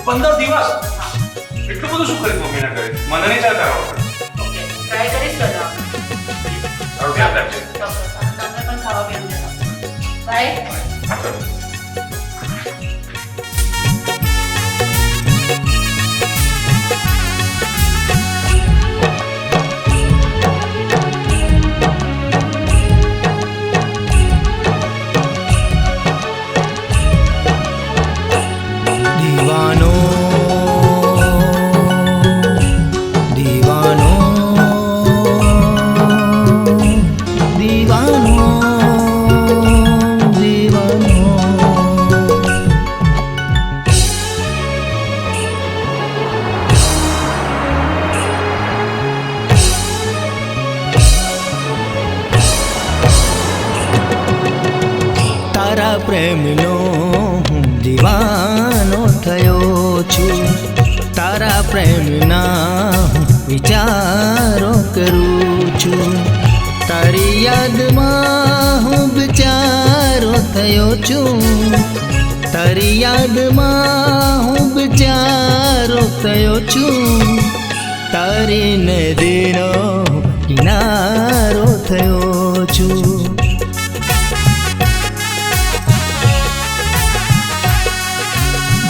15 દિવસ એટલું બધું શું કરી મમ્મીના ઘરે? મને નહીં ચાલતા આવડતું. ઓકે, ટ્રાય કરીશ તો જાઓ. તારું ધ્યાન રાખજે. ચોક્કસ. અને તમે પણ ખાવા પીવાનું ધ્યાન રાખજો. બાય. હા, ચાલો. दीवानो दीवानो दीवानो दीवानो तारा प्रेमनो हूँ दीवानो थयो છું તારા પ્રેમના વિચારો કરું છું તારી યાદમાં હું વિચારો થયો છું તારી યાદમાં હું વિચારો થયો છું તારી નદીનો કિનારો થયો છું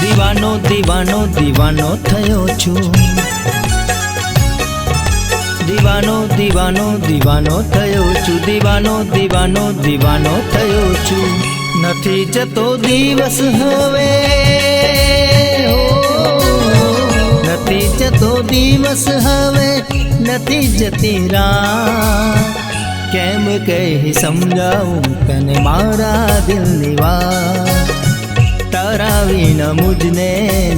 दीवानो दीवानो दीवानो थयो છું दीवानो दीवानो दीवानो थयो છું दीवानो दीवानो दीवानो थयो છું નથી જતો દિવસ હવે નથી જતો દિવસ હવે નથી જતી રાત કેમ કહી સમજાવું તને મારા દિલની વાત तारा विना मुझने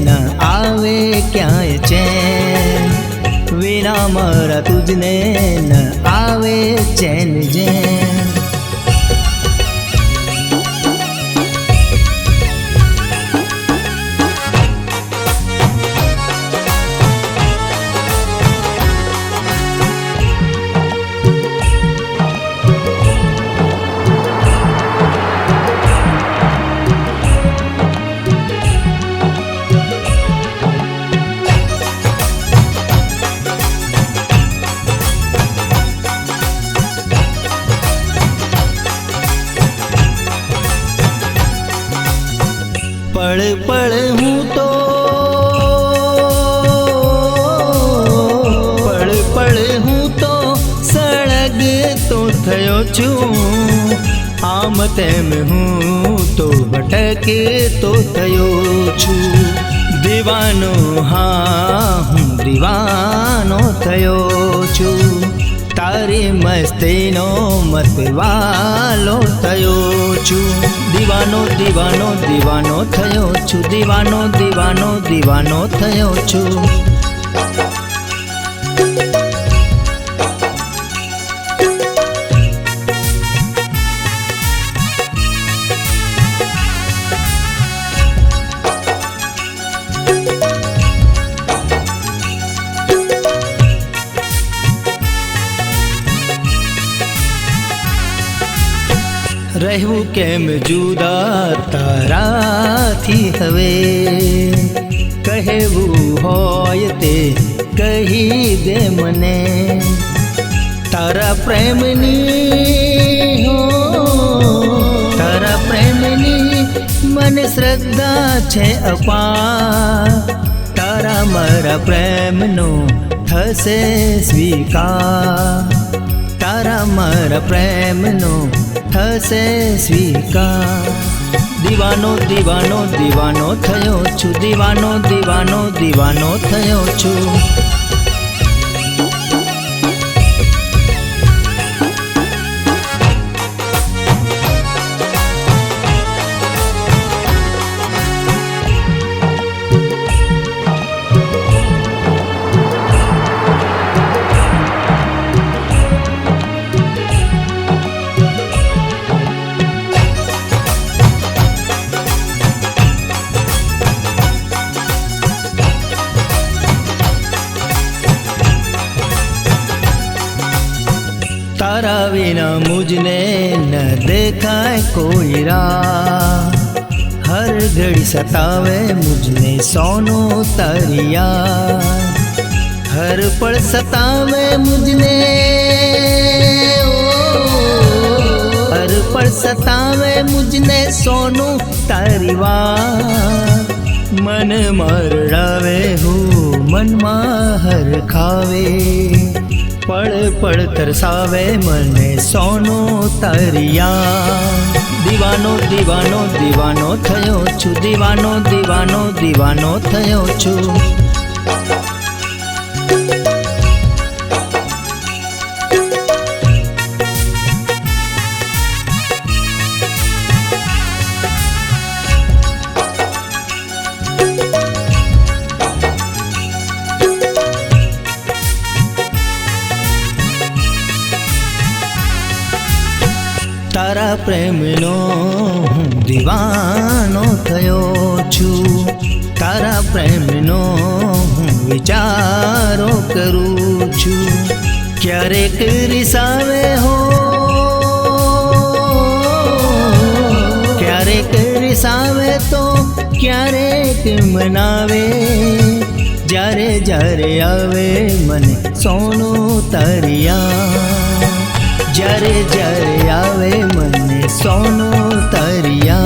न आवे क्या चैन विना मारा तुझने न आवे चैन जैन पल पल हूँ तो पल पल हूँ तो सड़ग तो थयो छूं आम तेम हूँ तो भटक तो थयो छूं दीवानो हाँ हूँ दीवानो थयो छूं तारी मस्तीनो मतवालो थयो छूं दीवानो दीवानो दीवानो थयो छूं दीवानो दीवानो दीवानो थयो छूं रहूं केम जुदा ताराथी हवे कहेवू होय ते कही दे मने तारा प्रेमनी हो तारा प्रेमनी मन श्रद्धा छे अपार तारा मारा प्रेमनो थसे स्वीकार तारा मारा प्रेमनो थसे स्वीकार दीवानो दीवानो दीवानो थयो છું दीवानो दीवानो दीवानो थयो છું तारा बिना मुझने न देखा कोई राह हर घड़ी सतावे मुझने सोनो तारी याद, हर पल सतावे मुझने हर पल सतावे मुझने सोनू तारी वात, मन मरड़ावे हूँ मन हर खावे, पड़ पड़ तरसावे मने सोनो तारिया। दीवानो दीवानो दीवानो थयो छु, दीवानो दीवानो दीवानो थयो छु। तारा प्रेमनो हूँ दीवानो थयो छु, तारा प्रेमनो हूँ विचारो करूँ छु। क्यारेक रिसावे हो क्यारेक रिसावे तो क्यारेक मनावे, जारे जारे आवे मने सोनो तारिया, जारे जारे आवे मने सोनो तारिया।